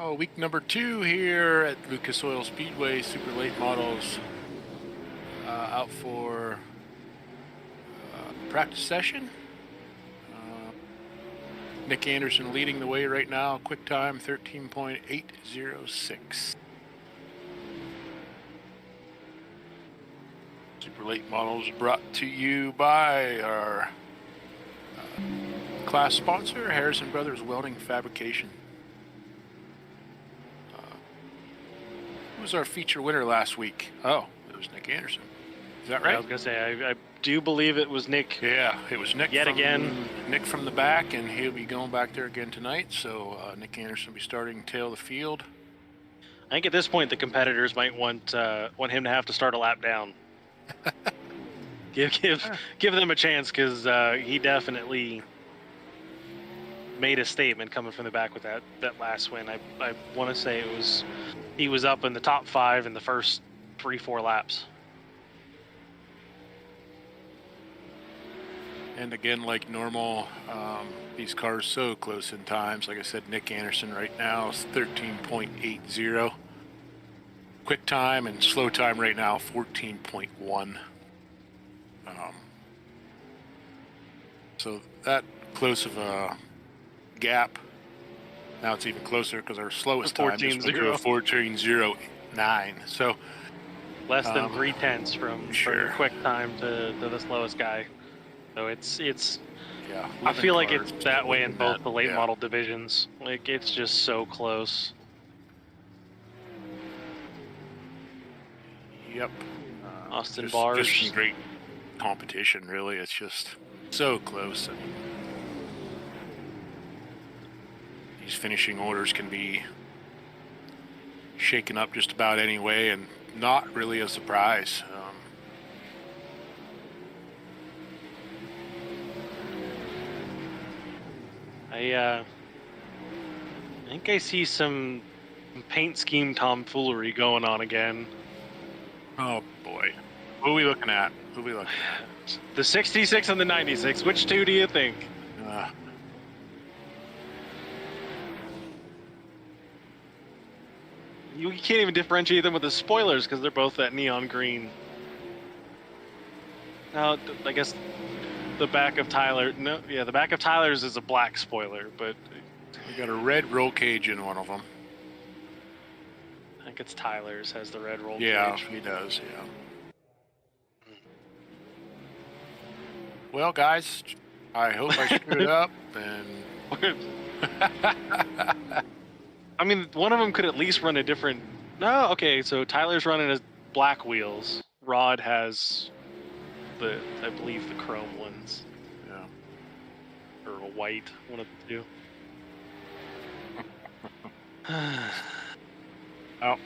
Week number 2 here at Lucas Oil Speedway. Super late models out for practice session. Nick Anderson leading the way right now. Quick time 13.806. Super late models brought to you by our class sponsor, Harrison Brothers Welding Fabrication. Who was our feature winner last week? Oh, it was Nick Anderson. Is that right? I was going to say, I do believe it was Nick. Yeah, it was Nick again. Nick from the back, and he'll be going back there again tonight. So Nick Anderson will be starting tail of the field. I think at this point the competitors might want him to have to start a lap down. give them a chance, because he definitely made a statement coming from the back with that last win. I want to say he was up in the top 5 in the first 3-4 laps. And again, like normal, these cars so close in times. Like I said, Nick Anderson right now is 13.80. Quick time and slow time right now 14.1. So that close of a gap. Now it's even closer because our slowest time is 14.09. So less than 3/10 from your quick time to the slowest guy. So it's yeah. I feel like it's that way in both the late model divisions. Like, it's just so close. Yep. Austin Bars. Just some great competition, really. It's just so close. I mean, these finishing orders can be shaken up just about any way, and not really a surprise. I think I see some paint scheme tomfoolery going on again. Oh boy, who are we looking at? The 66 and the 96. Which two do you think? You can't even differentiate them with the spoilers because they're both that neon green. Now, I guess the back of Tyler. No, yeah, the back of Tyler's is a black spoiler, but we got a red roll cage in one of them. I think it's Tyler's has the red roll cage. Yeah, he does. Yeah. Well, guys, I hope I screwed up. And I mean, one of them could at least run a different. No, okay. So Tyler's running his black wheels. Rod has I believe the chrome ones. Yeah. Or a white, one of the two. Well,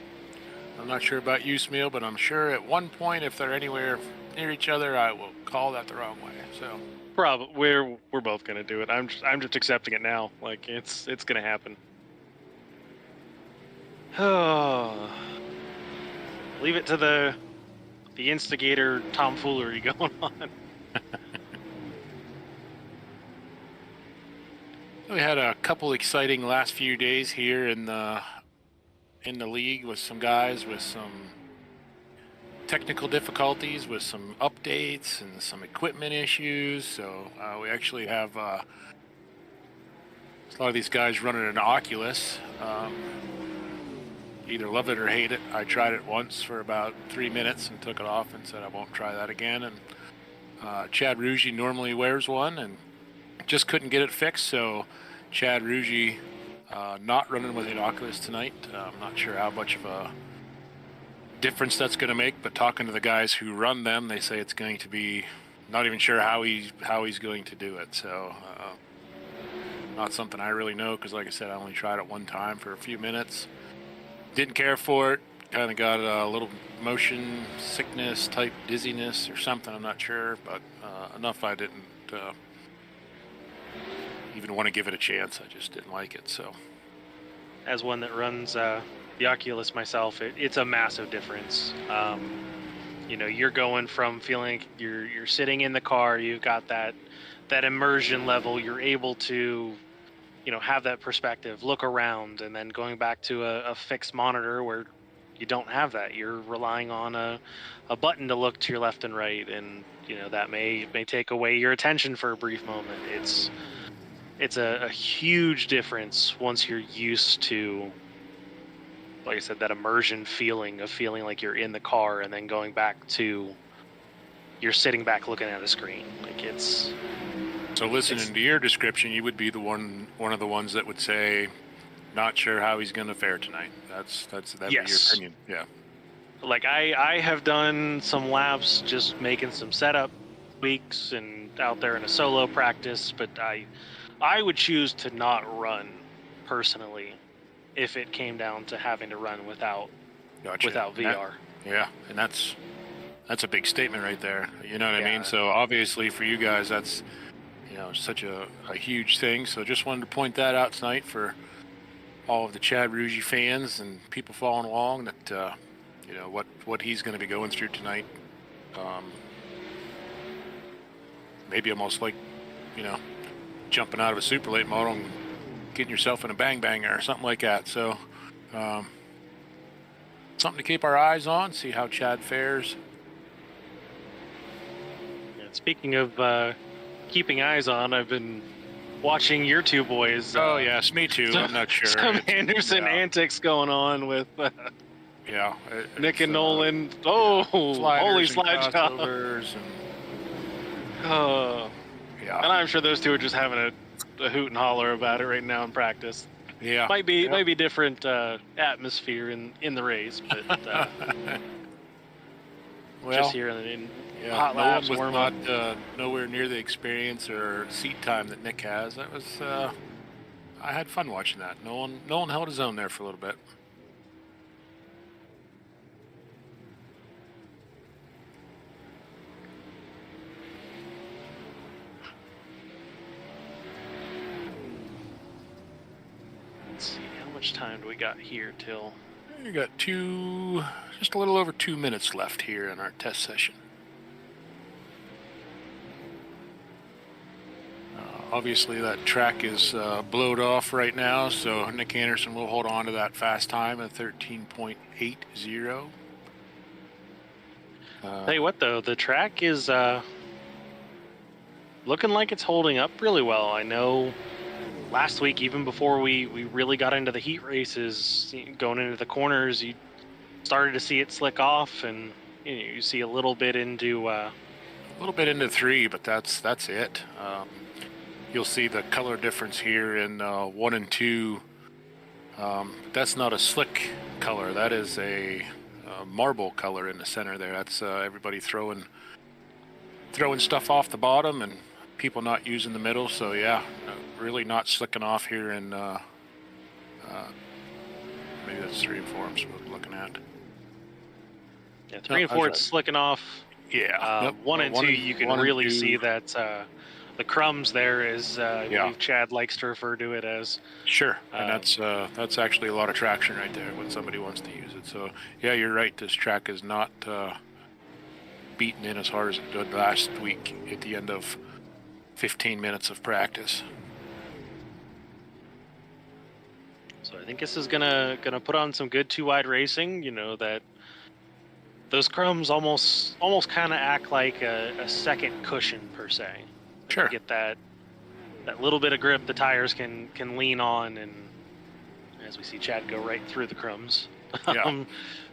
I'm not sure about you, Smeal, but I'm sure at one point, if they're anywhere near each other, I will call that the wrong way. So probably we're both gonna do it. I'm just accepting it now. Like, it's gonna happen. Oh, leave it to the instigator tomfoolery going on. We had a couple exciting last few days here in the league with some guys with some technical difficulties, with some updates and some equipment issues. So we actually have a lot of these guys running an Oculus. Either love it or hate it. I tried it once for about 3 minutes and took it off and said I won't try that again. And Chad Ruggie normally wears one and just couldn't get it fixed. So Chad Ruggie not running with an Oculus tonight. I'm not sure how much of a difference that's going to make, but talking to the guys who run them, they say it's going to be, not even sure how he's going to do it. So not something I really know, because like I said, I only tried it one time for a few minutes. Didn't care for it. Kind of got a little motion sickness type dizziness or something. I'm not sure, but enough I didn't even want to give it a chance. I just didn't like it. So, as one that runs the Oculus myself, it's a massive difference. You know, you're going from feeling you're sitting in the car, you've got that immersion level, you're able to have that perspective, look around, and then going back to a fixed monitor where you don't have that. You're relying on a button to look to your left and right, and that may take away your attention for a brief moment. It's a huge difference once you're used to, like I said, that immersion feeling of feeling like you're in the car, and then going back to you're sitting back looking at a screen. Like So listening to your description, you would be the one of the ones that would say, not sure how he's going to fare tonight. That'd be your opinion. Yeah. Like I have done some laps just making some setup tweaks and out there in a solo practice, but I would choose to not run personally if it came down to having to run without VR. And that's a big statement right there. You know what I mean? So obviously for you guys, that's such a huge thing. So just wanted to point that out tonight for all of the Chad Rougie fans and people following along that what he's going to be going through tonight. Maybe almost like jumping out of a superlate model and getting yourself in a bang banger or something like that. So something to keep our eyes on, see how Chad fares. Yeah, speaking of keeping eyes on, I've been watching your two boys. Oh yes, me too. I'm not sure. Some Anderson antics going on with Nick and Nolan. Holy slide choppers. And I'm sure those two are just having a hoot and holler about it right now in practice. Yeah, might be different atmosphere in the race, but just here in hot laps, Nolan was not nowhere near the experience or seat time that Nick has. That was I had fun watching that. Nolan held his own there for a little bit. Let's see, how much time do we got here till? We got just a little over 2 minutes left here in our test session. Obviously, that track is blowed off right now, so Nick Anderson will hold on to that fast time at 13.80. Tell you what, though, the track is looking like it's holding up really well. I know last week, even before we really got into the heat races, going into the corners, you started to see it slick off, and you see a little bit into 3, but that's it. You'll see the color difference here in 1 and 2. That's not a slick color. That is a marble color in the center there. That's everybody throwing stuff off the bottom and people not using the middle. So really not slicking off here in maybe that's 3 and 4 I'm supposed to be looking at. Yeah, 3 and 4 it's slicking off. Yeah. 1 and 2 you can really see that the crumbs there is I believe Chad likes to refer to it as. Sure, and that's actually a lot of traction right there when somebody wants to use it. So you're right, this track is not beaten in as hard as it did last week at the end of 15 minutes of practice. So I think this is gonna put on some good 2-wide racing. That those crumbs almost kind of act like a second cushion per se. Sure. You get that little bit of grip the tires can lean on, and as we see Chad go right through the crumbs. Yeah.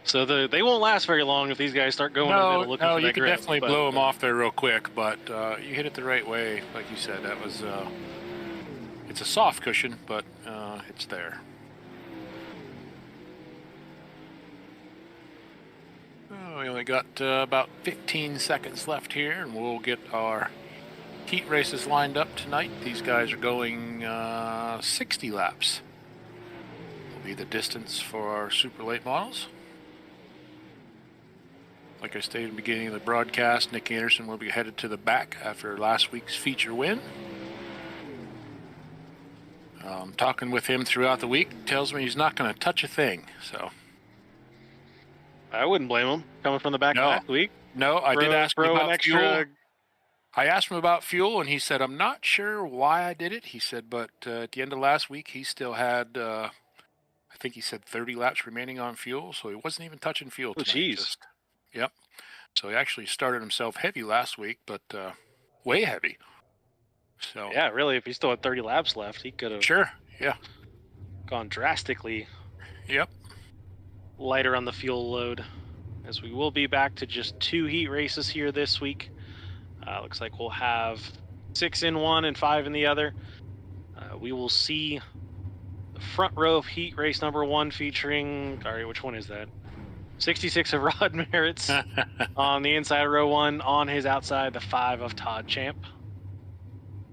So they won't last very long if these guys start going in the middle looking for that grip. No, you can definitely blow them off there real quick, but you hit it the right way, like you said. That was it's a soft cushion, but it's there. We only got about 15 seconds left here, and we'll get our heat races lined up tonight. These guys are going 60 laps. Will be the distance for our super late models. Like I stated in the beginning of the broadcast, Nick Anderson will be headed to the back after last week's feature win. Talking with him throughout the week tells me he's not going to touch a thing. So I wouldn't blame him coming from the back last week. No, I did ask him about fuel. I asked him about fuel, and he said, I'm not sure why I did it. He said, but at the end of last week, he still had, I think he said 30 laps remaining on fuel, so he wasn't even touching fuel Oh, tonight. jeez. Yep. So he actually started himself heavy last week, but way heavy. So Yeah, really, if he still had 30 laps left, he could have sure, yeah, gone drastically yep. lighter on the fuel load, as we will be back to just 2 heat races here this week. Looks like we'll have 6 in one and 5 in the other. We will see the front row of heat race number 1 featuring, sorry, which one is that? 66 of Rod Merritt's on the inside row 1, on his outside, the 5 of Todd Champ.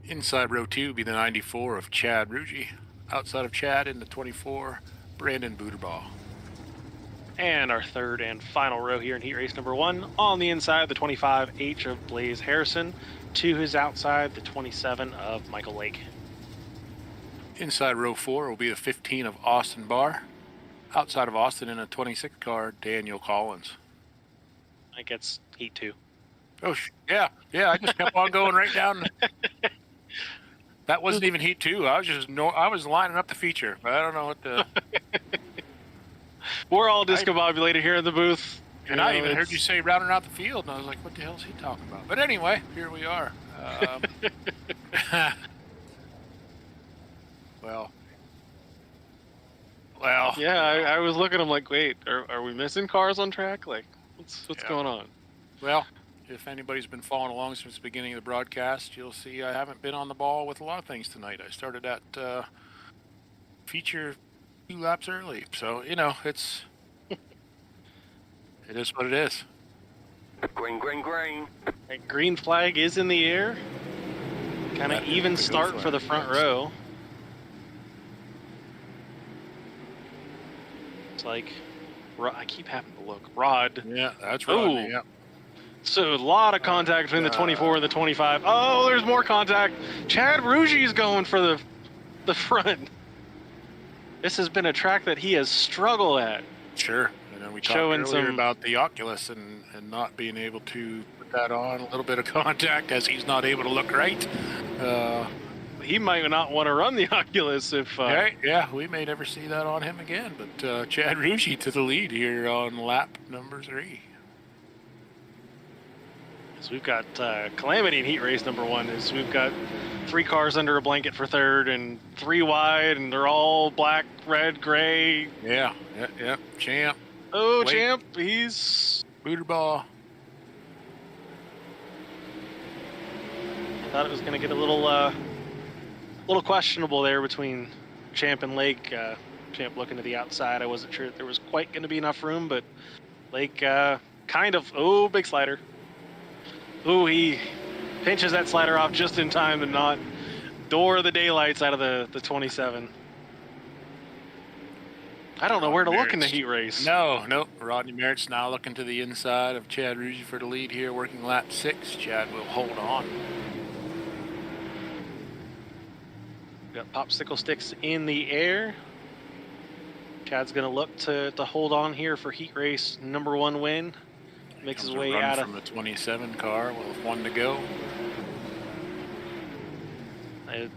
Inside row 2 be the 94 of Chad Rugy. Outside of Chad in the 24, Brandon Booterbaugh. And our third and final row here in heat race number 1, on the inside, the 25H of Blaze Harrison. To his outside, the 27 of Michael Lake. Inside row 4 will be the 15 of Austin Barr. Outside of Austin in a 26 car, Daniel Collins. I think it's heat 2. Oh, yeah. I just kept on going right down. That wasn't even heat 2. I was lining up the feature, but I don't know what the. We're all discombobulated here in the booth. And I even heard you say rounding out the field, and I was like, what the hell is he talking about? But anyway, here we are. Well. Yeah, I was looking. I'm like, wait, are we missing cars on track? Like, what's going on? Well, if anybody's been following along since the beginning of the broadcast, you'll see I haven't been on the ball with a lot of things tonight. I started that feature 2 laps early, so it is what it is. Green. Right, green flag is in the air. Kind of even start for the front row. It's like, I keep having to look. Rod. Yeah, that's Rodney. Yeah. So a lot of contact between the 24 and the 25. Oh, there's more contact. Chad Rugy's going for the front. This has been a track that he has struggled at. Sure. And then we talked earlier about the Oculus and not being able to put that on. A little bit of contact as he's not able to look right. He might not want to run the Oculus if... Yeah, we may never see that on him again. But Chad Rugy to the lead here on lap number 3. So we've got calamity in heat race number 1. Is we've got 3 cars under a blanket for third and 3 wide, and they're all black, red, gray. Yeah. Champ. Oh, Lake. Champ, he's... Booterbaugh. Thought it was going to get a little questionable there between Champ and Lake. Champ looking to the outside. I wasn't sure if there was quite going to be enough room, but Lake kind of... Oh, big slider. Ooh, he pinches that slider off just in time to not door the daylights out of the 27. I don't know where to look in the heat race. No. Rodney Merritt's now looking to the inside of Chad Rugy for the lead here, working lap 6. Chad will hold on. Got popsicle sticks in the air. Chad's going to look to hold on here for heat race number 1 win. Makes his way out of from the 27 car with 1 to go.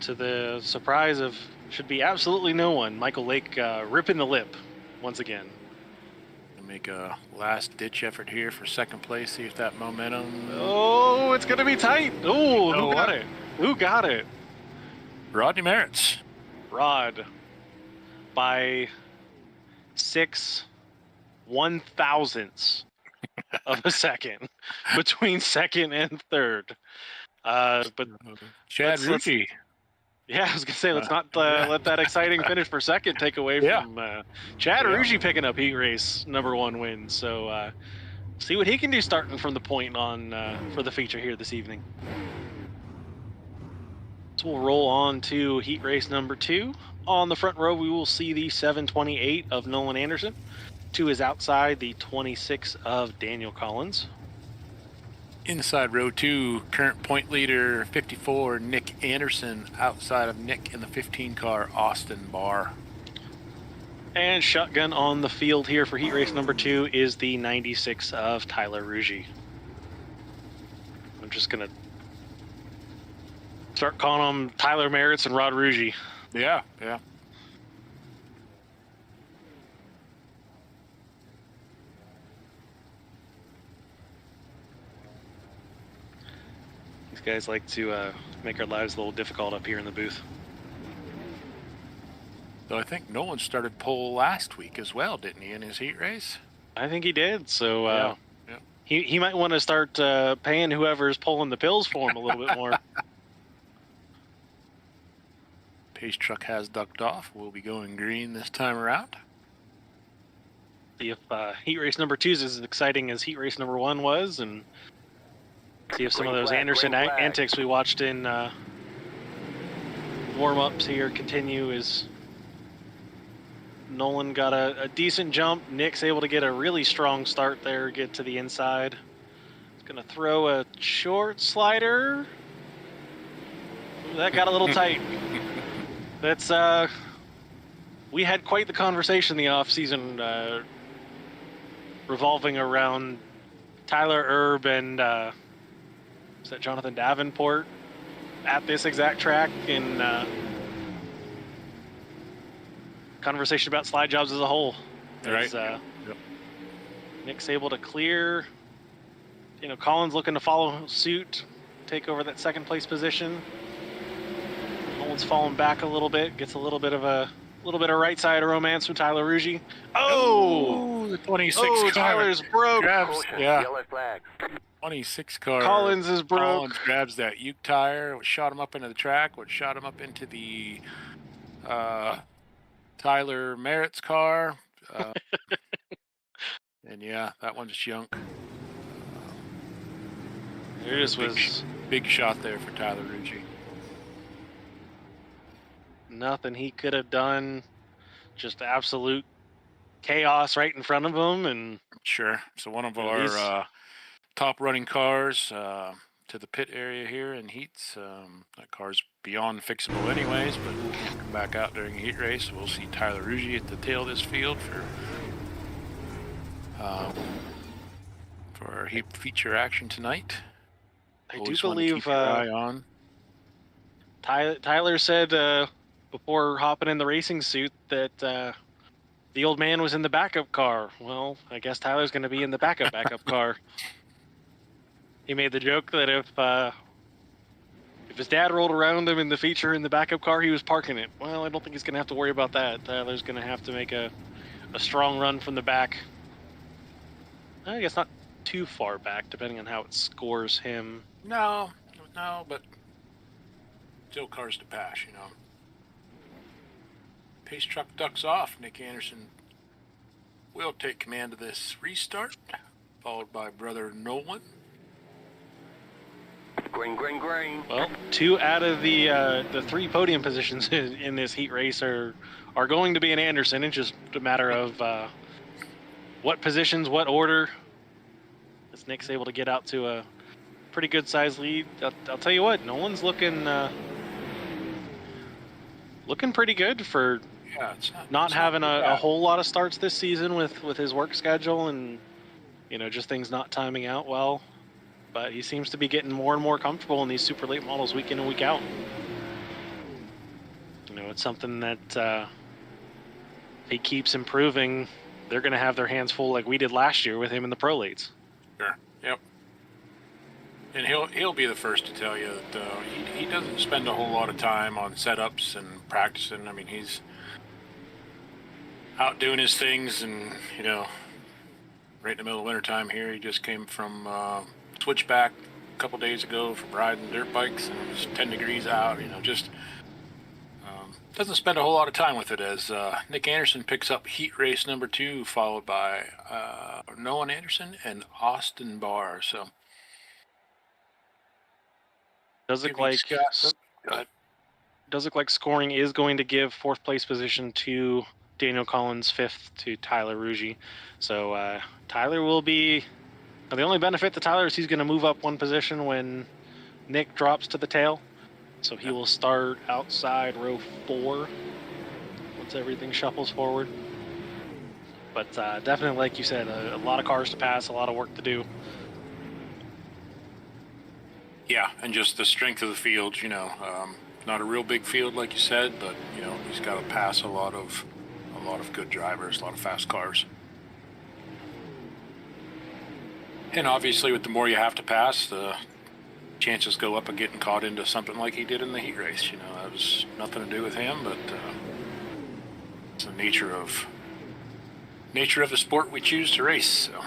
To the surprise of should be absolutely no one, Michael Lake ripping the lip once again. Make a last ditch effort here for second place. See if that momentum. Oh, it's gonna be tight. Oh, who got it? Who got it? Rodney Merritt's. Rod by 6 1/1000ths of a second between second and third. But Chad Rugy. Yeah, I was gonna say let's not let that exciting finish for second take away from Chad Rugy picking up heat race number 1 win. So see what he can do starting from the point on for the feature here this evening. So we'll roll on to heat race number 2. On the front row, we will see the 728 of Nolan Anderson. To his outside, the 26 of Daniel Collins. Inside row 2, current point leader 54 Nick Anderson. Outside of Nick in the 15 car, Austin Barr. And shotgun on the field here for heat race number 2 is the 96 of Tyler Rugy. I'm just gonna Start calling them Tyler Merritts and Rod Rougi. Yeah. These guys like to make our lives a little difficult up here in the booth. So I think Nolan started pole last week as well, didn't he, in his heat race? I think he did. So Yeah. he might want to start paying whoever's pulling the pills for him a little bit more. Pace truck has ducked off. We'll be going green this time around. See if heat race number 2 is as exciting as heat race number 1 was, and see if some of those Anderson antics we watched in warm-ups here continue. As Nolan got a decent jump. Nick's able to get a really strong start there, get to the inside. He's going to throw a short slider. Ooh, that got a little tight. That's we had quite the conversation in the off-season revolving around Tyler Erb and is that Jonathan Davenport at this exact track, in conversation about slide jobs as a whole. Right. Yep. Nick's able to clear. Collins looking to follow suit, take over that second place position. Nolan's falling back a little bit, gets a little bit of right side romance with Tyler Rougi. Oh, the 26 car. Tyler's broke. Grabs, yeah. 26 car. Collins is broke. Collins grabs that Uke tire, which shot him up into the track, which shot him up into the Tyler Merritt's car. And yeah, that one's junk. There just was big shot there for Tyler Rougi. Nothing he could have done. Just absolute chaos right in front of him. And sure. So one of our top running cars to the pit area here in heats. That car's beyond fixable anyways, but we'll come back out during a heat race. We'll see Tyler Rougi at the tail of this field for our heat feature action tonight. I Always do believe keep your eye on. Tyler said before hopping in the racing suit that the old man was in the backup car. Well, I guess Tyler's going to be in the backup car. He made the joke that if his dad rolled around him in the feature in the backup car, he was parking it. Well, I don't think he's going to have to worry about that. Tyler's going to have to make a strong run from the back. I guess not too far back, depending on how it scores him. No, but still cars to pass, Pace truck ducks off. Nick Anderson will take command of this restart, followed by brother Nolan. Green. Well, 2 out of the 3 podium positions in this heat race are going to be in Anderson. It's just a matter of what positions, what order. As Nick's able to get out to a pretty good size lead. I'll tell you what, Nolan's looking pretty good for not having a whole lot of starts this season with his work schedule and just things not timing out well. But he seems to be getting more and more comfortable in these super late models week in and week out. It's something that if he keeps improving, they're going to have their hands full like we did last year with him in the pro lates. Sure. Yep. And he'll be the first to tell you that he doesn't spend a whole lot of time on setups and practicing. I mean, he's out doing his things, and right in the middle of wintertime here, he just came from switchback a couple days ago from riding dirt bikes, and it was 10 degrees out. Just doesn't spend a whole lot of time with it. As Nick Anderson picks up heat race number 2, followed by Nolan Anderson and Austin Barr. So does look like scoring is going to give 4th place position to Daniel Collins, 5th to Tyler Rougi. So Tyler will be the only benefit to Tyler is he's going to move up 1 position when Nick drops to the tail. So he will start outside row 4 once everything shuffles forward. But definitely, like you said, a lot of cars to pass, a lot of work to do. Yeah, and just the strength of the field, not a real big field like you said, but he's got to pass a lot of good drivers, a lot of fast cars. And obviously, with the more you have to pass, the chances go up of getting caught into something like he did in the heat race. That was nothing to do with him, but it's the nature of the sport we choose to race. So.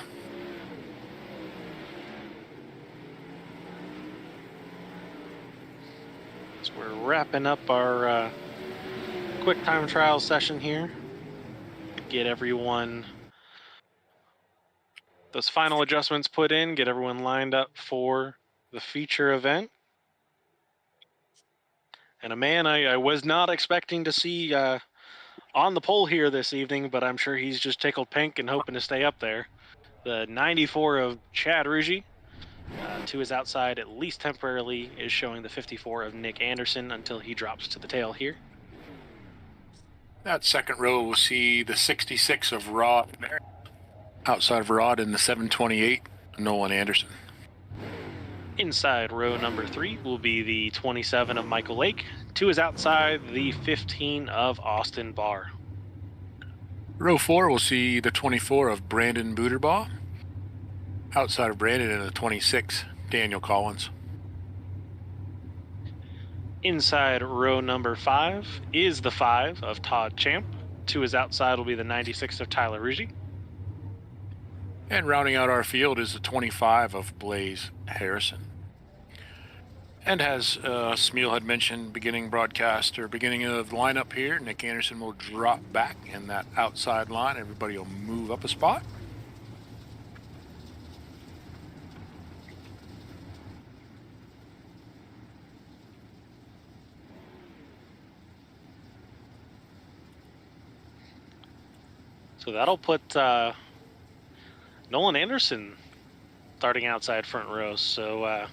So we're wrapping up our quick time trial session here. Get everyone those final adjustments put in, get everyone lined up for the feature event. And a man I was not expecting to see on the pole here this evening, but I'm sure he's just tickled pink and hoping to stay up there. The 94 of Chad Rugy, to his outside, at least temporarily, is showing the 54 of Nick Anderson until he drops to the tail here. That second row, we'll see the 66 of Rod. Outside of Rod in the 728, Nolan Anderson. Inside row number 3 will be the 27 of Michael Lake. To his outside, the 15 of Austin Barr. Row 4, we'll see the 24 of Brandon Booterbaugh. Outside of Brandon in the 26, Daniel Collins. Inside row number 5 is the 5 of Todd Champ. To his outside will be the 96 of Tyler Rugy. And rounding out our field is the 25 of Blaze Harrison. And as Smeal had mentioned, beginning of the lineup here, Nick Anderson will drop back in that outside line. Everybody will move up a spot. So that'll put Nolan Anderson starting outside front row. So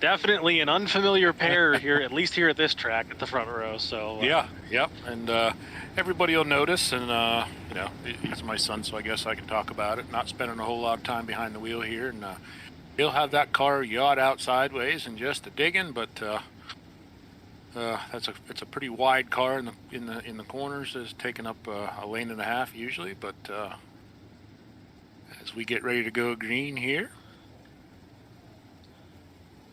definitely an unfamiliar pair here, at least here at this track at the front row. So yep. And everybody will notice. And he's my son, so I guess I can talk about it. Not spending a whole lot of time behind the wheel here, and he'll have that car yacht out sideways and just a digging, but. It's a pretty wide car in the corners. It's taking up a lane and a half usually, but as we get ready to go green here,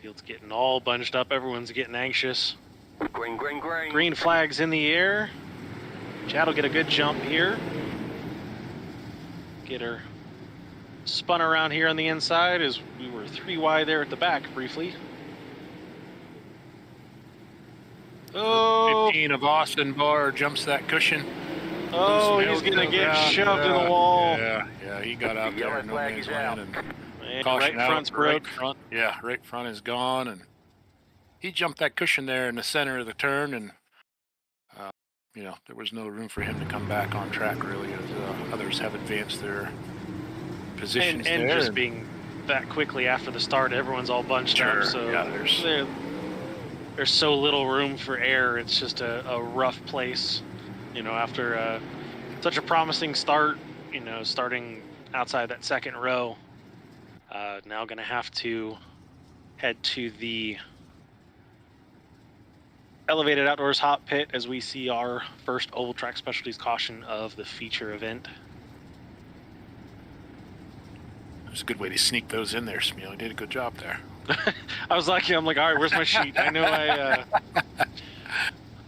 field's getting all bunched up. Everyone's getting anxious. Green. Green flags in the air. Chad will get a good jump here. Get her spun around here on the inside as we were 3 wide there at the back briefly. Oh. 15 of Austin Barr jumps that cushion. Oh, he's going to get shoved in the wall. Yeah, he got out there and no man's land. And caution right front's broke. Right front is gone. And he jumped that cushion there in the center of the turn. And, there was no room for him to come back on track, really, as others have advanced their positions and there. Just being that quickly after the start, everyone's all bunched up. So there's so little room for error. It's just a rough place, after such a promising start, starting outside that second row. Now going to have to head to the elevated outdoors hot pit as we see our first oval track specialties caution of the feature event. It's a good way to sneak those in there, Smeal. You did a good job there. I was lucky. I'm like, all right, where's my sheet? I know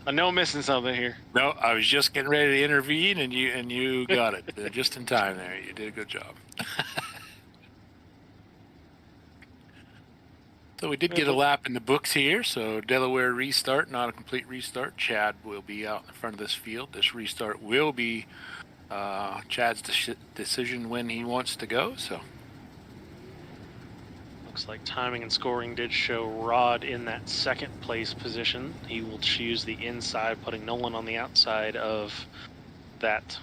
I know I'm missing something here. No, I was just getting ready to intervene, and you got it just in time there. You did a good job. So we did get a lap in the books here. So Delaware restart, not a complete restart. Chad will be out in front of this field. This restart will be Chad's decision when he wants to go. So. Looks like timing and scoring did show Rod in that second place position. He will choose the inside, putting Nolan on the outside of that.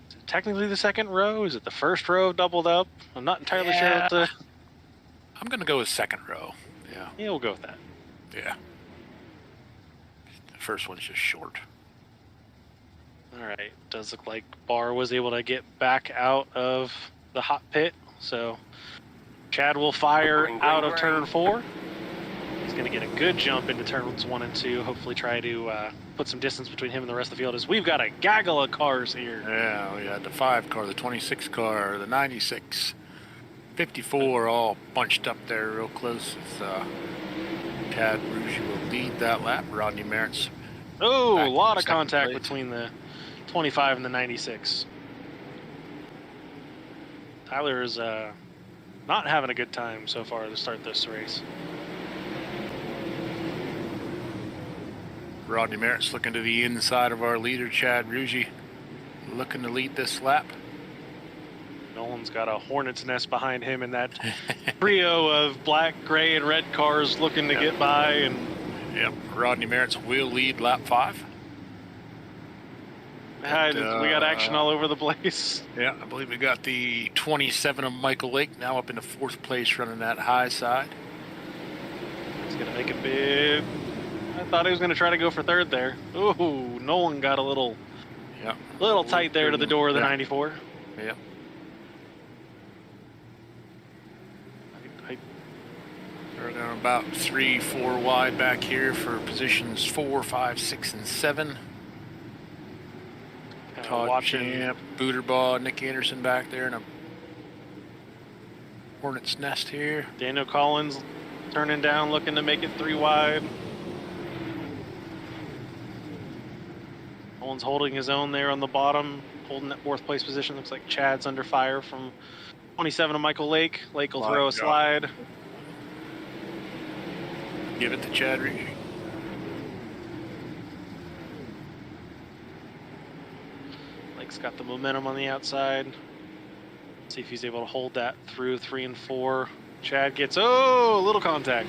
Is it technically the second row? Is it the first row doubled up? I'm not entirely sure what the... I'm going to go with second row. Yeah, we'll go with that. Yeah. The first one's just short. All right. Does look like Barr was able to get back out of the hot pit. So Chad will fire Green, out of green. turn 4. He's going to get a good jump into turns 1 and 2. Hopefully try to put some distance between him and the rest of the field, as we've got a gaggle of cars here. Yeah, we had the 5 car, the 26 car, the 96, 54 all bunched up there real close. Chad Rouge will lead that lap. Rodney Merritt's Oh, back a in lot of second contact place. between the 25 and the 96. Tyler is not having a good time so far to start this race. Rodney Merritt's looking to the inside of our leader, Chad Rouge, looking to lead this lap. Nolan's got a hornet's nest behind him in that trio of black, gray, and red cars looking to get by. And Yep, Rodney Merritt's will lead lap 5. we got action all over the place. Yeah, I believe we got the 27 of Michael Lake now up into 4th place running that high side. He's going to make a big... I thought he was going to try to go for 3rd there. Ooh, Nolan got a little tight there to the door of the 94. Yep. We're going about 3-4 wide back here for positions 4, 5, 6, and 7. Todd watching Champ, Booterbaugh, Nick Anderson back there in a hornet's nest here. Daniel Collins turning down, looking to make it 3 wide. Nolan's holding his own there on the bottom, holding that 4th place position. Looks like Chad's under fire from 27 of Michael Lake. Lake will throw a slide. Give it to Chad Rouge. Lake's got the momentum on the outside. See if he's able to hold that through 3 and 4. Chad gets, a little contact.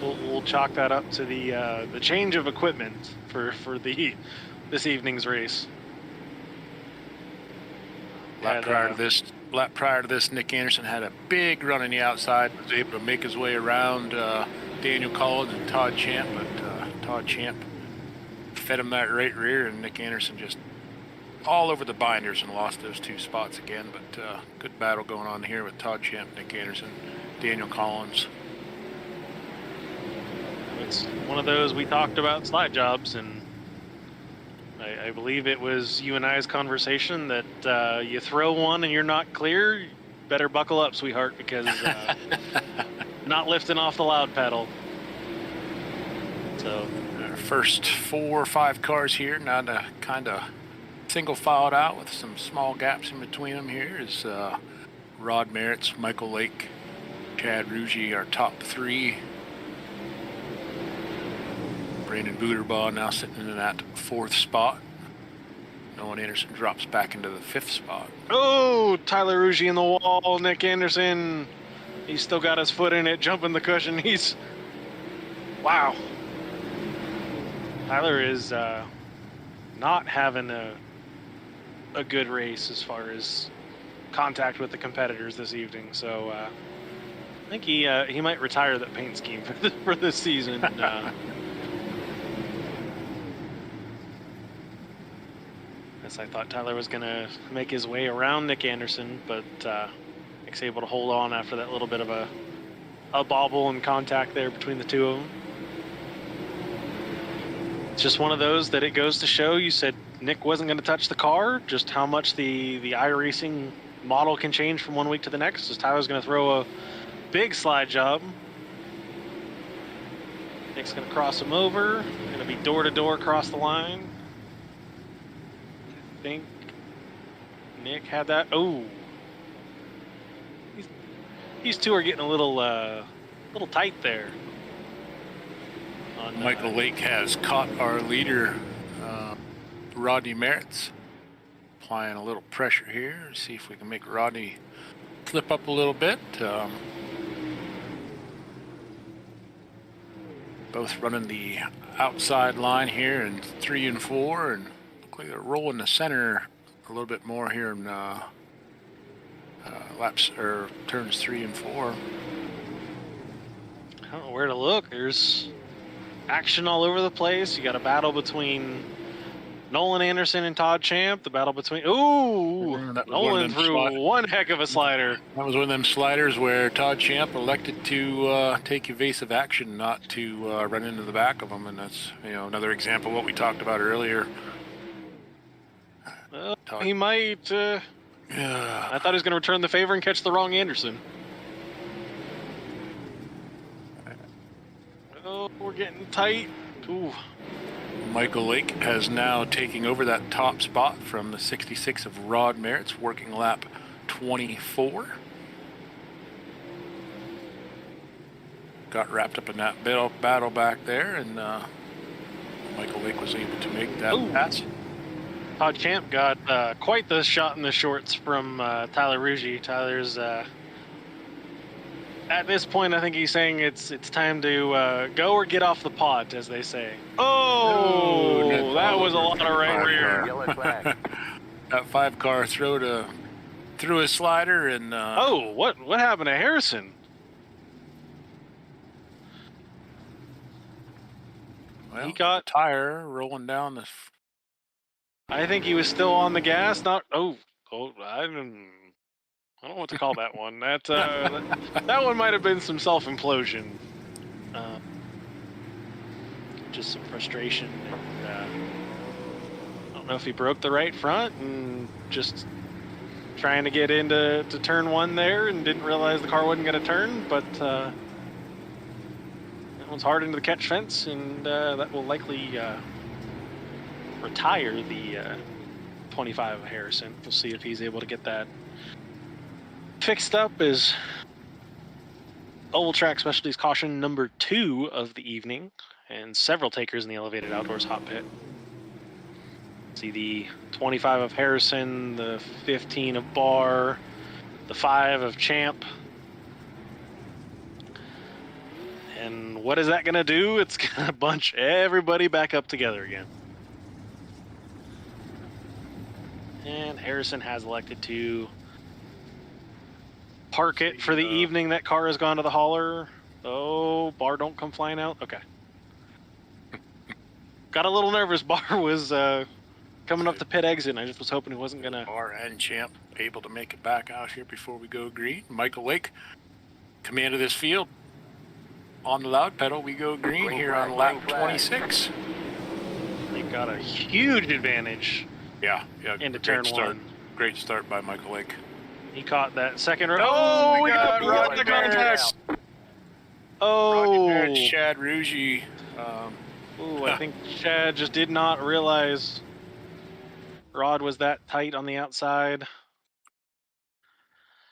We'll chalk that up to the change of equipment for this evening's race. Lap prior to this, Nick Anderson had a big run on the outside, was able to make his way around Daniel Collins and Todd Champ, but Todd Champ fed him that right rear, and Nick Anderson just all over the binders and lost those 2 spots again. But good battle going on here with Todd Champ, Nick Anderson, Daniel Collins. It's one of those we talked about slide jobs, and I believe it was you and I's conversation that you throw one and you're not clear, you better buckle up, sweetheart, because not lifting off the loud pedal. So Our first 4 or 5 cars here, now to kind of single filed out with some small gaps in between them here is Rod Merritt's, Michael Lake, Chad Rouge, our top 3. Brandon Booterbaugh now sitting in that 4th spot. Nolan Anderson drops back into the 5th spot. Oh, Tyler Rouge in the wall. Nick Anderson, he's still got his foot in it, jumping the cushion. Wow. Tyler is not having a good race as far as contact with the competitors this evening. So I think he might retire that paint scheme for this season. I thought Tyler was going to make his way around Nick Anderson, but Nick's able to hold on after that little bit of a bobble and contact there between the 2 of them. It's just one of those that it goes to show. You said Nick wasn't going to touch the car, just how much the iRacing model can change from one week to the next. So Tyler's going to throw a big slide job. Nick's going to cross him over. Going to be door to door across the line. I think Nick had that. Oh, these 2 are getting a little tight there. Michael Lake has caught our leader, Rodney Merritt's, applying a little pressure here. See if we can make Rodney slip up a little bit. Both running the outside line here in 3 and 4, and they're rolling the center a little bit more here in laps or turns 3 and 4. I don't know where to look. There's action all over the place. You got a battle between Nolan Anderson and Todd Champ, the battle between. Ooh, That was Nolan threw one heck of a slider. That was one of them sliders where Todd Champ elected to take evasive action, not to run into the back of him, and that's another example of what we talked about earlier. He might. I thought he was going to return the favor and catch the wrong Anderson. Oh, we're getting tight. Ooh. Michael Lake has now taken over that top spot from the 66 of Rod Merritt's, working lap 24. Got wrapped up in that battle back there, and Michael Lake was able to make that pass. Todd Champ got quite the shot in the shorts from Tyler Ruggie. Tyler's at this point, I think he's saying it's time to go or get off the pot, as they say. Oh, that was a lot of right rear. That 5-car threw a slider and. Oh, what happened to Harrison? Well, he got a tire rolling down the. I think he was still on the gas. Not I don't know what to call that one. That one might have been some self-implosion. Just some frustration. And, I don't know if he broke the right front and just trying to get into turn one there and didn't realize the car wasn't going to turn, but that one's hard into the catch fence, and that will likely retire the 25 of Harrison. We'll see if he's able to get that fixed up. Is Oval Track Specialties caution number 2 of the evening, and several takers in the elevated outdoors hot pit. See the 25 of Harrison, the 15 of Barr, the 5 of Champ. And what is that going to do? It's going to bunch everybody back up together again. And Harrison has elected to park it for the evening. That car has gone to the hauler. Oh, Barr, don't come flying out. Okay. Got a little nervous. Barr was coming up the pit exit, and I just was hoping he wasn't going to. Barr and Champ able to make it back out here before we go green. Michael Lake, command of this field. On the loud pedal, we go green here on lap 26. They got a huge advantage. Yeah, into turn one. Great start by Michael Lake. He caught that second. Oh, we got the contact. Oh, Chad Ruggie. I think Chad just did not realize Rod was that tight on the outside.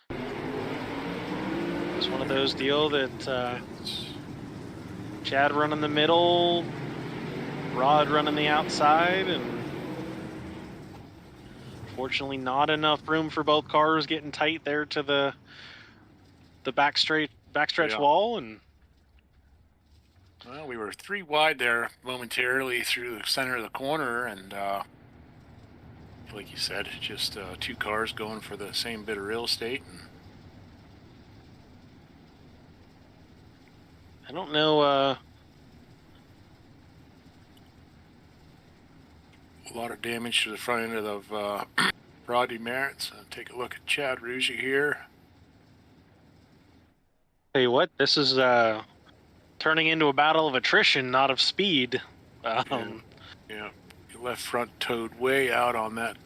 It's one of those deal that Chad running the middle, Rod running the outside, and fortunately not enough room for both cars getting tight there to the backstretch wall. And well, we were 3 wide there momentarily through the center of the corner, and like you said, just 2 cars going for the same bit of real estate. And I don't know. A lot of damage to the front end of Rodney Merritt's. Take a look at Chad Ruggie here. Tell you what, this is turning into a battle of attrition, not of speed. Yeah, left front towed way out on that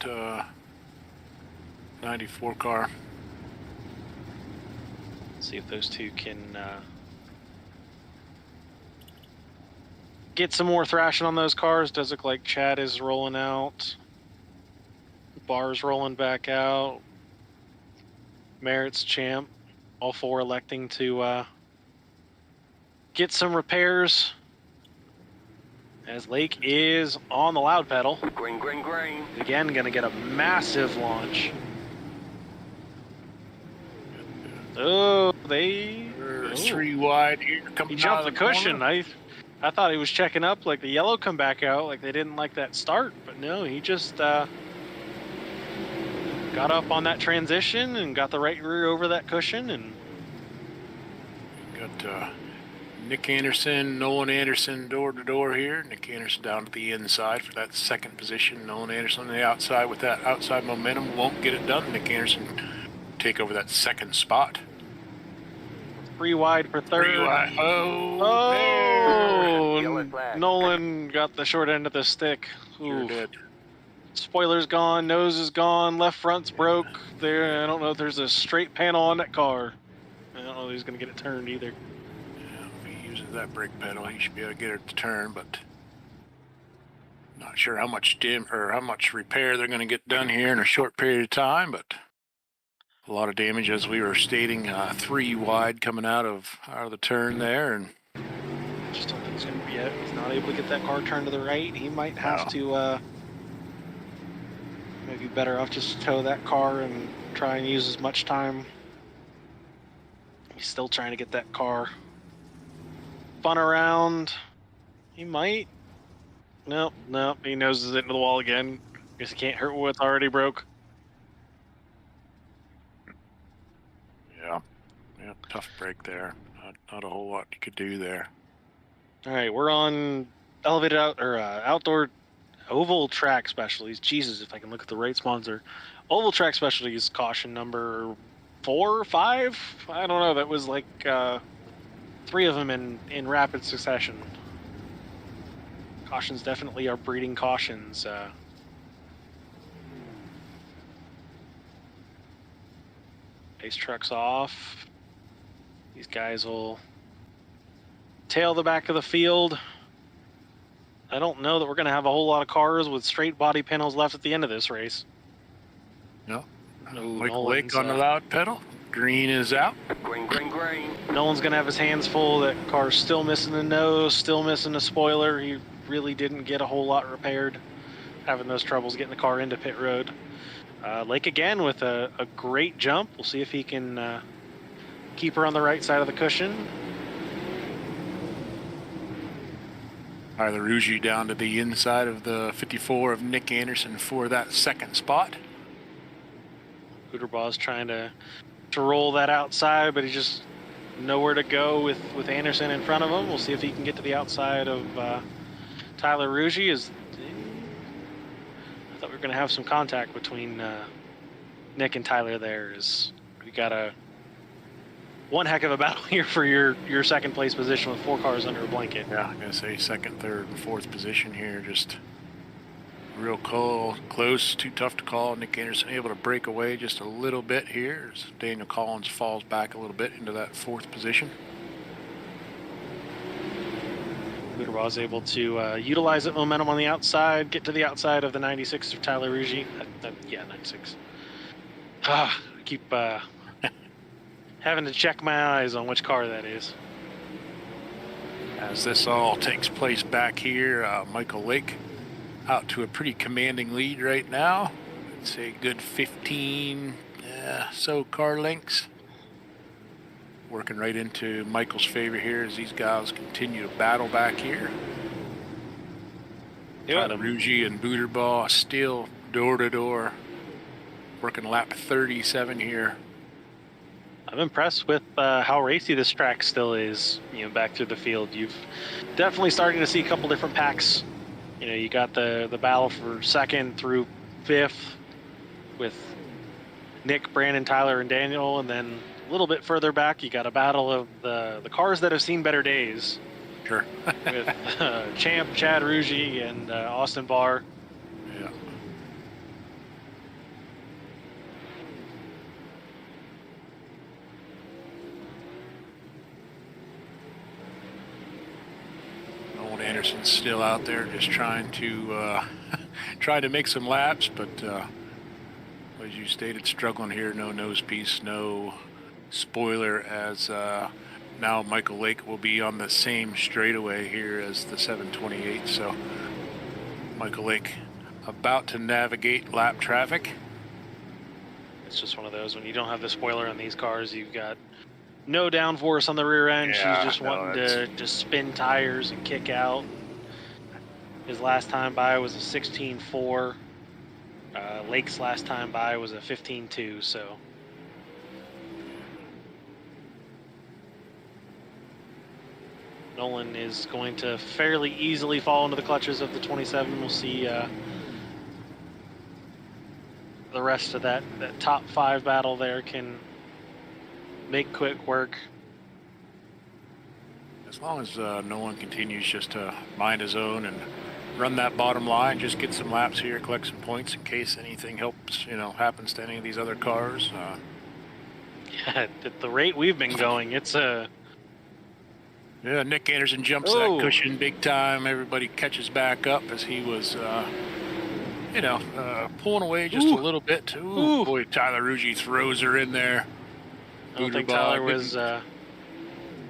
94 car. See if those two can get some more thrashing on those cars. Does look like Chad is rolling out. Barr's rolling back out. Merritt's, Champ, all 4 electing to get some repairs. As Lake is on the loud pedal. Green. Again, going to get a massive launch. Oh, We're 3 wide here. He jumped the cushion. I thought he was checking up, like the yellow come back out, like they didn't like that start, but no, he just got up on that transition and got the right rear over that cushion, and got Nick Anderson, Nolan Anderson door to door here. Nick Anderson down to the inside for that second position. Nolan Anderson on the outside with that outside momentum won't get it done. Nick Anderson take over that second spot. 3 wide for third. 3 wide. Oh, Nolan got the short end of the stick. Sure did. Spoiler's gone, nose is gone, left front's broke. There, I don't know if there's a straight panel on that car. I don't know if he's going to get it turned either. Yeah, if he uses that brake pedal, he should be able to get it to turn, but not sure how much how much repair they're going to get done here in a short period of time, but a lot of damage, as we were stating. 3 wide coming out of the turn there, and just don't think he's going to be it. He's not able to get that car turned to the right. He might have to maybe better off just tow that car and try and use as much time. He's still trying to get that car spun around. He might. Nope, he noses it into the wall again. Guess he can't hurt what's already broke. Yeah, tough break there. Not a whole lot you could do there. All right, we're on elevated outdoor oval track specialties. Jesus, if I can look at the right sponsor. Oval track specialties caution number 4 or 5. I don't know. That was like 3 of them in rapid succession. Cautions definitely are breeding cautions. Base truck's off. These guys will tail the back of the field. I don't know that we're going to have a whole lot of cars with straight body panels left at the end of this race. No. Ooh, Michael Lake on the loud pedal. Green is out. Green. Nolan's going to have his hands full. That car's still missing the nose, still missing the spoiler. He really didn't get a whole lot repaired, having those troubles getting the car into pit road. Lake again with a great jump. We'll see if he can keep her on the right side of the cushion. Tyler Ruggie down to the inside of the 54 of Nick Anderson for that second spot. Hooterball's trying to roll that outside, but he's just nowhere to go with Anderson in front of him. We'll see if he can get to the outside of Tyler Ruggie. I thought we were going to have some contact between Nick and Tyler there. We got one heck of a battle here for your second place position with 4 cars under a blanket. Yeah, I'm going to say second, third, and fourth position here. Just real close, too tough to call. Nick Anderson able to break away just a little bit here as Daniel Collins falls back a little bit into that 4th position. Hooterball is able to utilize that momentum on the outside, get to the outside of the 96 of Tyler Ruggie. Yeah, 96. I keep having to check my eyes on which car that is. As this all takes place back here, Michael Lake out to a pretty commanding lead right now. I'd say a good 15 so car lengths. Working right into Michael's favor here as these guys continue to battle back here. Tyler Ruggie and Booterbaugh still door to door, working lap 37 here. I'm impressed with how racy this track still is. Back through the field, you've definitely starting to see a couple different packs. You got the battle for second through 5th with Nick, Brandon, Tyler, and Daniel, and then a little bit further back, you got a battle of the cars that have seen better days. Sure. With Champ, Chad Ruggie, and Austin Barr. Yeah. Nolan Anderson's still out there just trying to make some laps, but as you stated, struggling here. No nose piece, no spoiler, as now Michael Lake will be on the same straightaway here as the 728. So Michael Lake about to navigate lap traffic. It's just one of those, when you don't have the spoiler on these cars, you've got no downforce on the rear end. Yeah, She's just wanting to just spin tires and kick out. His last time by was a 16.4. Lake's last time by was a 15.2, so. Nolan is going to fairly easily fall into the clutches of the 27. We'll see the rest of that top 5 battle there can make quick work. As long as Nolan continues just to mind his own and run that bottom line, just get some laps here, collect some points in case anything happens to any of these other cars. Yeah, at the rate we've been going, it's a... Yeah, Nick Anderson jumps that cushion big time. Everybody catches back up as he was, pulling away just a little bit. Ooh, boy, Tyler Rugy throws her in there. I don't think Tyler was...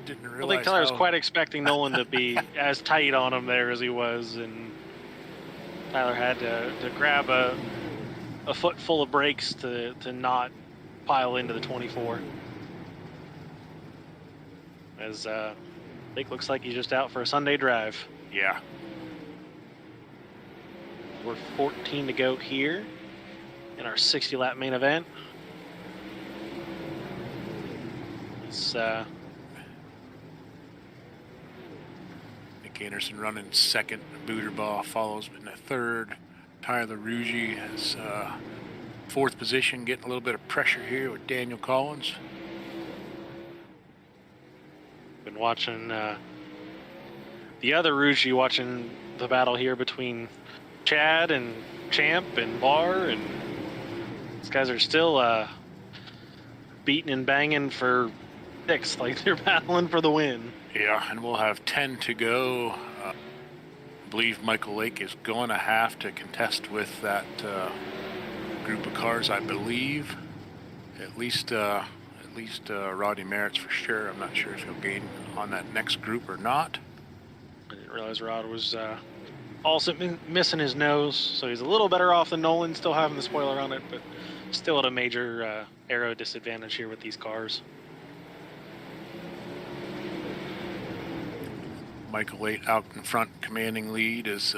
Didn't realize I don't think Tyler was quite expecting Nolan to be as tight on him there as he was, and Tyler had to grab a foot full of brakes to not pile into the 24. As Blake looks like he's just out for a Sunday drive. Yeah. We're 14 to go here in our 60-lap main event. It's Nick Anderson running second. Booterbaugh follows in the third. Tyler Rugy has fourth position, getting a little bit of pressure here with Daniel Collins. Been watching the other Rugy, watching the battle here between Chad and Champ and Bar, and these guys are still beating and banging for sixth, like they're battling for the win. Yeah, and we'll have 10 to go. I believe Michael Lake is going to have to contest with that group of cars, I believe. At least Rodney Merritt's for sure. I'm not sure if he'll gain on that next group or not. I didn't realize Rod was also missing his nose, so he's a little better off than Nolan, still having the spoiler on it, but still at a major aero disadvantage here with these cars. Michael Lake out in front, commanding lead, is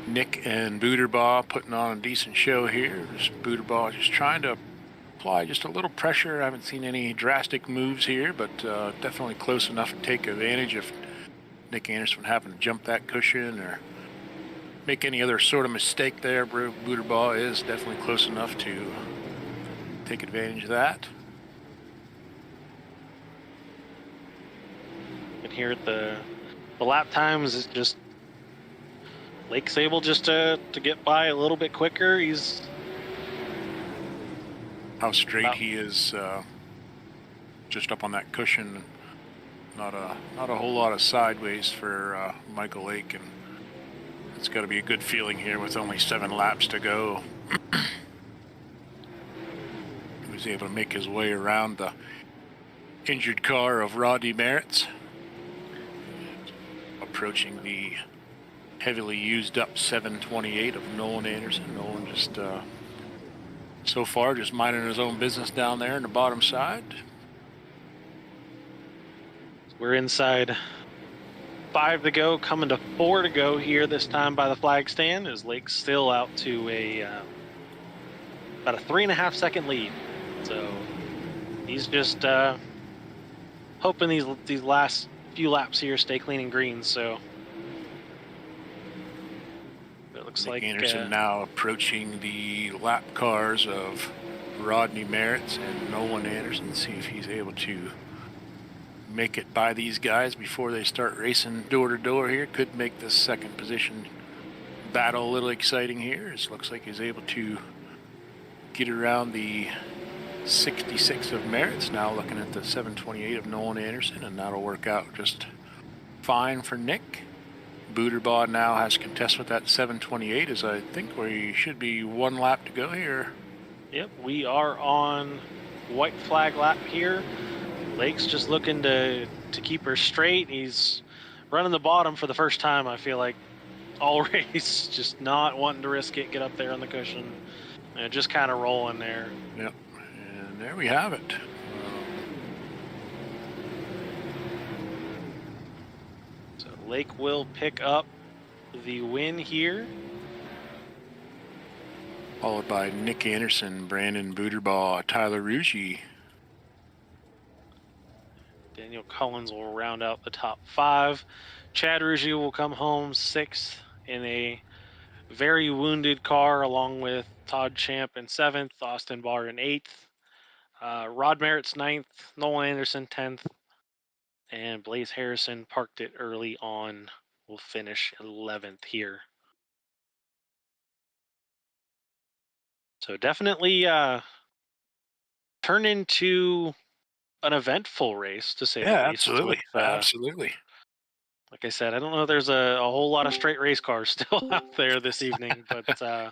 Nick and Booterbaugh putting on a decent show here. Booterbaugh just trying to apply just a little pressure. I haven't seen any drastic moves here, but definitely close enough to take advantage if Nick Anderson happened to jump that cushion or make any other sort of mistake there. Booterbaugh is definitely close enough to take advantage of that. And here at the lap times, it's just Lake's able just to get by a little bit quicker. He's how straight he is, just up on that cushion. Not a whole lot of sideways for Michael Lake, and it's got to be a good feeling here with only 7 laps to go. He was able to make his way around the injured car of Rodney Merritt's, approaching the heavily used up 728 of Nolan Anderson. Nolan just so far just minding his own business down there in the bottom side. We're inside 5 to go, coming to 4 to go here this time by the flag stand, as Lake's still out to about a 3.5 second lead. So he's just hoping these last few laps here stay clean and green. So it looks Nick like Anderson now approaching the lap cars of Rodney Merritt and Nolan Anderson. See if he's able to make it by these guys before they start racing door to door here. Could make this second position battle a little exciting here. It looks like he's able to get around the 66 of Merritt's, now looking at the 728 of Nolan Anderson, and that'll work out just fine for Nick. Booterbaugh now has contest with that 728, as I think we should be 1 lap to go here. Yep, we are on white flag lap here. Lake's just looking to keep her straight. He's running the bottom for the first time, I feel like, all race, just not wanting to risk it, get up there on the cushion, and just kind of rolling there. Yep, and there we have it. So Lake will pick up the win here. Followed by Nick Anderson, Brandon Booterbaugh, Tyler Rugy. Daniel Collins will round out the top 5. Chad Ruggie will come home 6th in a very wounded car, along with Todd Champ in 7th, Austin Barr in 8th, Rod Merritt's 9th, Nolan Anderson 10th, and Blaze Harrison parked it early on. Will finish 11th here. So definitely turn into an eventful race, to say the Yeah, least. absolutely, With absolutely. like I said, I don't know if there's a whole lot of straight race cars still out there this evening, but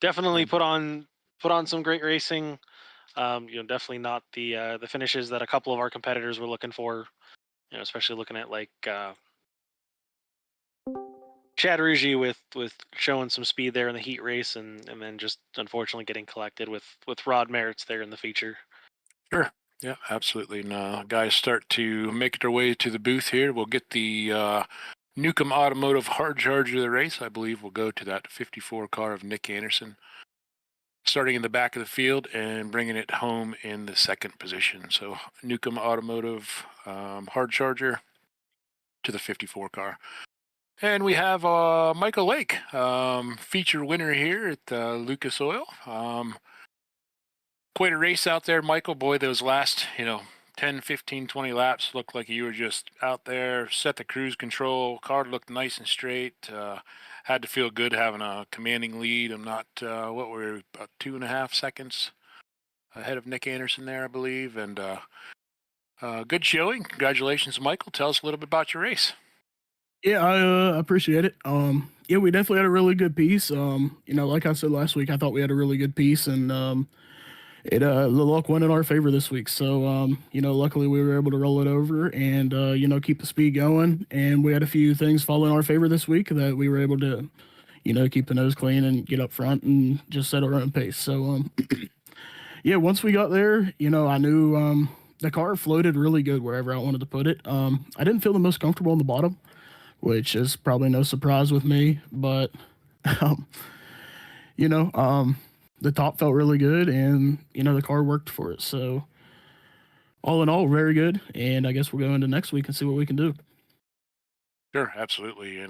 definitely put on some great racing. Definitely not the finishes that a couple of our competitors were looking for. Especially looking at like Chad Ruggie with showing some speed there in the heat race, and then just unfortunately getting collected with Rod Merritt's there in the feature. Sure. Yeah, absolutely. Now, guys start to make their way to the booth here. We'll get the Newcomb Automotive hard charger of the race. I believe we'll go to that 54 car of Nick Anderson, starting in the back of the field and bringing it home in the second position. So Newcomb Automotive hard charger to the 54 car. And we have Michael Lake, feature winner here at Lucas Oil. Quite a race out there, Michael. Boy, those last, 10, 15, 20 laps looked like you were just out there, set the cruise control. Car looked nice and straight. Had to feel good having a commanding lead. I'm not, what were we, about 2.5 seconds ahead of Nick Anderson there, I believe. And good showing. Congratulations, Michael. Tell us a little bit about your race. Yeah, I appreciate it. Yeah, we definitely had a really good piece. Like I said last week, I thought we had a really good piece, and the luck went in our favor this week. So, luckily we were able to roll it over and keep the speed going. And we had a few things fall in our favor this week that we were able to, keep the nose clean and get up front and just set our own pace. So, yeah, once we got there, I knew the car floated really good wherever I wanted to put it. I didn't feel the most comfortable on the bottom, which is probably no surprise with me, but um, you know, um, the top felt really good, and the car worked for it. So all in all, very good. And I guess we'll go into next week and see what we can do. Sure, absolutely.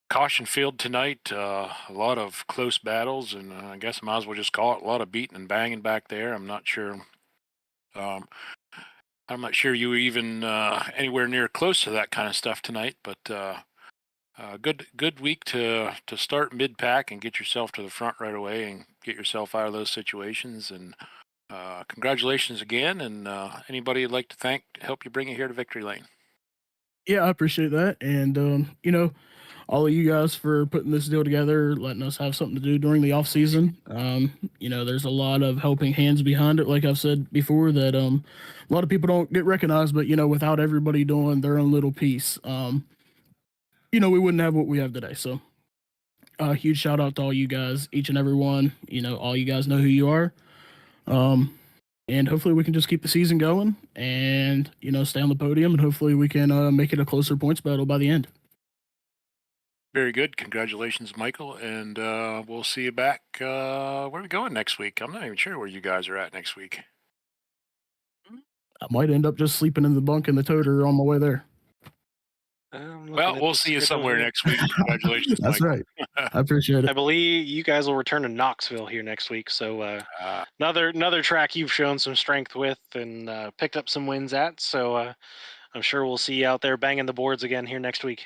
Caution field tonight. A lot of close battles, and I guess I might as well just call it a lot of beating and banging back there. I'm not sure. I'm not sure you were even anywhere near close to that kind of stuff tonight, but good week to start mid pack and get yourself to the front right away and get yourself out of those situations. And congratulations again. And anybody you'd like to thank to help you bring it here to victory lane. Yeah, I appreciate that, and all of you guys for putting this deal together, letting us have something to do during the off season. There's a lot of helping hands behind it. Like I've said before, that a lot of people don't get recognized, but without everybody doing their own little piece, we wouldn't have what we have today. So, huge shout out to all you guys, each and every one. All you guys know who you are. And hopefully we can just keep the season going and stay on the podium, and hopefully we can make it a closer points battle by the end. Very good. Congratulations, Michael. And we'll see you back. Where are we going next week? I'm not even sure where you guys are at next week. I might end up just sleeping in the bunk in the toter on my way there. Well, we'll see you somewhere next week. Congratulations, That's Michael. right. I appreciate it. I believe you guys will return to Knoxville here next week. So another track you've shown some strength with and picked up some wins at. So I'm sure we'll see you out there banging the boards again here next week.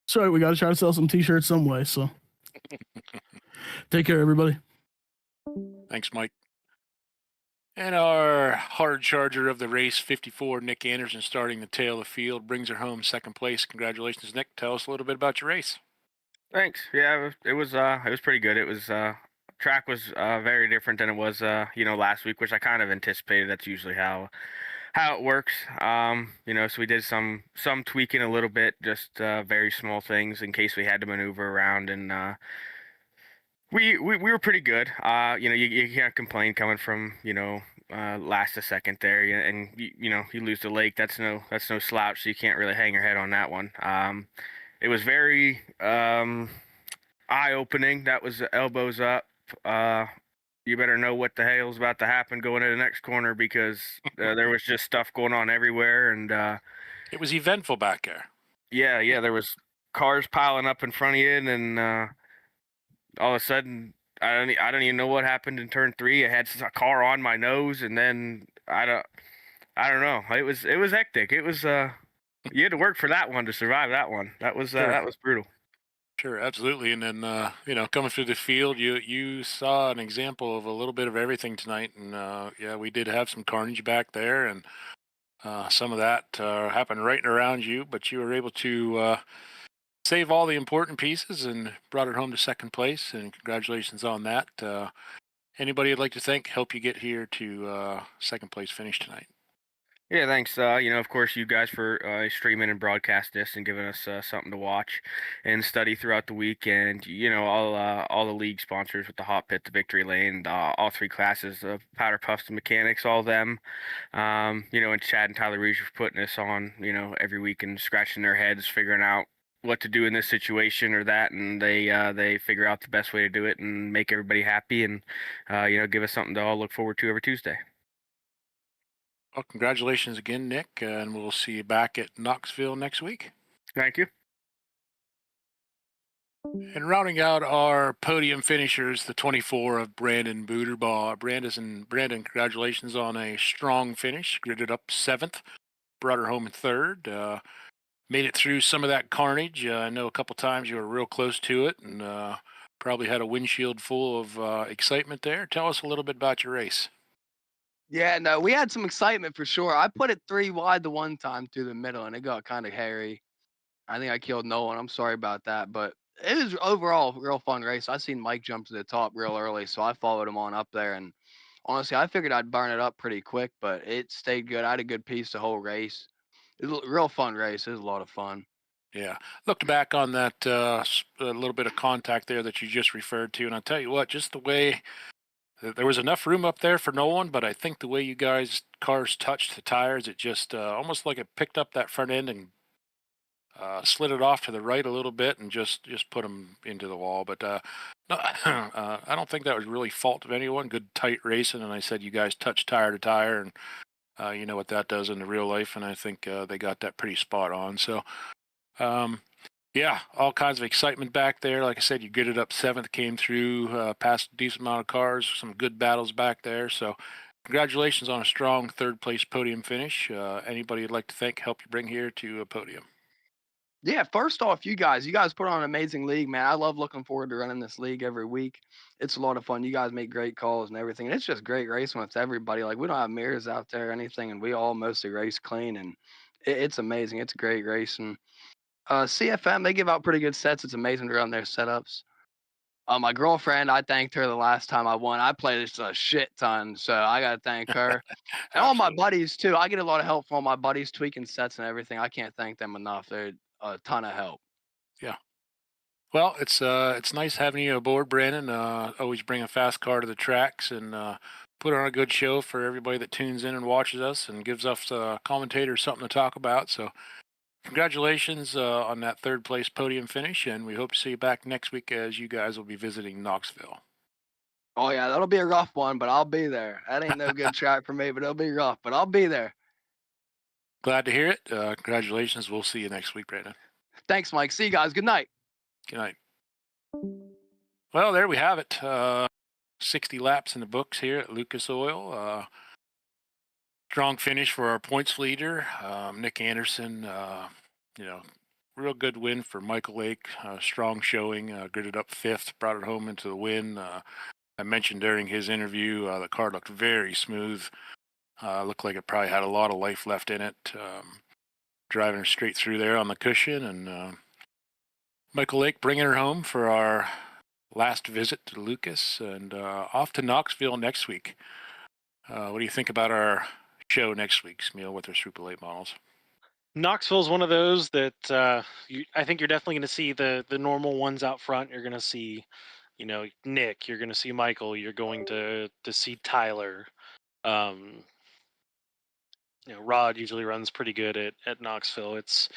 That's right. We got to try to sell some T-shirts some way. So take care, everybody. Thanks, Mike. And our hard charger of the race, 54, Nick Anderson, starting the tail of the field, brings her home second place. Congratulations, Nick. Tell us a little bit about your race. Thanks. Yeah, it was pretty good. It was track was very different than it was last week, which I kind of anticipated. That's usually how it works. So we did some tweaking a little bit, just very small things in case we had to maneuver around, and we were pretty good. You can't complain coming from last to second there, and you lose the lake. That's no slouch. So you can't really hang your head on that one. It was very eye-opening. That was elbows up you better know what the hell's about to happen going to the next corner because there was just stuff going on everywhere, and It was eventful back there. yeah, there was cars piling up in front of you, and then all of a sudden, I don't even know what happened in turn 3. I had a car on my nose, and then I don't know. It was hectic. It was you had to work for that one to survive that one. Sure. That was brutal. Sure, absolutely. And then coming through the field, you saw an example of a little bit of everything tonight. And yeah, we did have some carnage back there, and some of that happened right and around you. But you were able to save all the important pieces and brought it home to second place. And congratulations on that. Anybody you'd like to thank help you get here to second place finish tonight? Yeah, thanks. Of course, you guys for streaming and broadcast this and giving us something to watch and study throughout the week. And all the league sponsors with the Hot Pit, the Victory Lane, all 3 classes, Powder Puffs, the Mechanics, all of them. And Chad and Tyler Reeves for putting us on, every week and scratching their heads, figuring out what to do in this situation or that, and they figure out the best way to do it and make everybody happy, and give us something to all look forward to every Tuesday. Well, congratulations again, Nick, and we'll see you back at Knoxville next week. Thank you. And rounding out our podium finishers, the 24 of Brandon Booterbaugh. Brandon, congratulations on a strong finish. Gridded up 7th, brought her home in 3rd. Made it through some of that carnage. I know a couple times you were real close to it, and probably had a windshield full of excitement there. Tell us a little bit about your race. Yeah, no, we had some excitement for sure. I put it 3 wide the one time through the middle, and it got kind of hairy. I think I killed no one. I'm sorry about that, but it was overall a real fun race. I seen Mike jump to the top real early, so I followed him on up there. And honestly, I figured I'd burn it up pretty quick, but it stayed good. I had a good piece the whole race. It was a real fun race. It was a lot of fun. Yeah, looked back on that a little bit of contact there that you just referred to, and I'll tell you what, just the way there was enough room up there for no one, but I think the way you guys' cars touched the tires, it just almost like it picked up that front end and slid it off to the right a little bit and just put them into the wall. But no, I don't think that was really fault of anyone. Good tight racing, and I said you guys touched tire to tire, and you know what that does in the real life, and I think they got that pretty spot on. So. Yeah, all kinds of excitement back there. Like I said, you get it up 7th, came through, passed a decent amount of cars, some good battles back there. So congratulations on a strong 3rd place podium finish. Anybody you'd like to thank help you bring here to a podium? Yeah, first off, you guys put on an amazing league, man. I love looking forward to running this league every week. It's a lot of fun. You guys make great calls and everything. And it's just great racing with everybody. Like we don't have mirrors out there or anything, and we all mostly race clean, and it's amazing. It's great racing. CFM, they give out pretty good sets. It's amazing to run their setups. My girlfriend, I thanked her the last time I won. I played this a shit ton, so I gotta thank her. And all my Absolutely. buddies too. I get a lot of help from all my buddies tweaking sets and everything. I can't thank them enough. They're a ton of help. Yeah. Well, it's nice having you aboard, Brandon. Always bring a fast car to the tracks and put on a good show for everybody that tunes in and watches us and gives us commentators something to talk about. So congratulations on that 3rd place podium finish, and we hope to see you back next week as you guys will be visiting Knoxville. Oh yeah, that'll be a rough one, but I'll be there. That ain't no good track for me, but it'll be rough. But I'll be there. Glad to hear it. Congratulations. We'll see you next week, Brandon. Thanks, Mike. See you guys. Good night. Good night. Well, there we have it. 60 laps in the books here at Lucas Oil. Strong finish for our points leader, Nick Anderson. Real good win for Michael Lake. Strong showing, gridded up 5th, brought it home into the win. I mentioned during his interview, the car looked very smooth. Looked like it probably had a lot of life left in it. Driving her straight through there on the cushion, and Michael Lake bringing her home for our last visit to Lucas, and off to Knoxville next week. What do you think about our show next week, Smeel, with our superlate models? Knoxville's one of those that I think you're definitely going to see the normal ones out front. You're going to see, Nick. You're going to see Michael. You're going to see Tyler. Rod usually runs pretty good at Knoxville. It's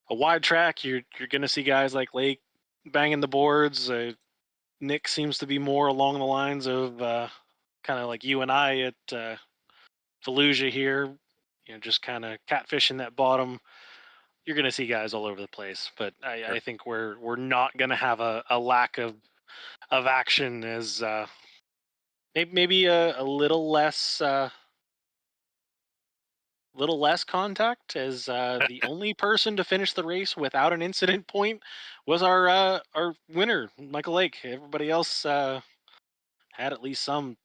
a wide track. You're going to see guys like Lake banging the boards. Nick seems to be more along the lines of kind of like you and I at Fallujah here. Just kind of catfishing that bottom. You're going to see guys all over the place, but Sure. I think we're not going to have a lack of action as maybe a little less contact, as the only person to finish the race without an incident point was our winner, Michael Lake. Everybody else had at least some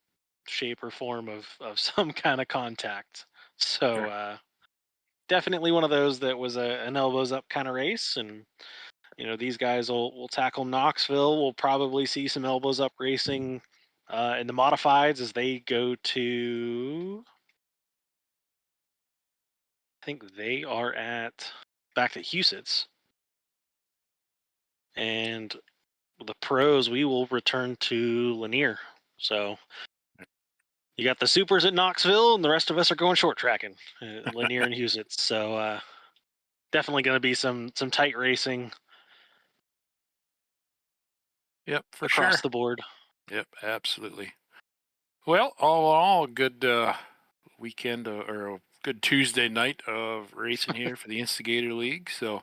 shape or form of some kind of contact. So Sure. definitely one of those that was an elbows up kind of race. And these guys will tackle Knoxville. We'll probably see some elbows up racing in the modifieds as they go to, I think they are back to Huset's. And the pros, we will return to Lanier. So you got the supers at Knoxville, and the rest of us are going short tracking, Lanier and Huset's. So definitely going to be some tight racing. Yep, for across sure. the board. Yep, absolutely. Well, all in all, a good weekend or a good Tuesday night of racing here for the Instigator League. So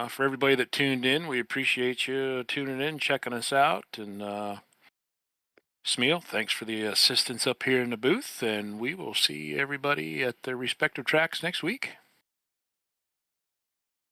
for everybody that tuned in, we appreciate you tuning in, checking us out. And Smeal, thanks for the assistance up here in the booth. And we will see everybody at their respective tracks next week.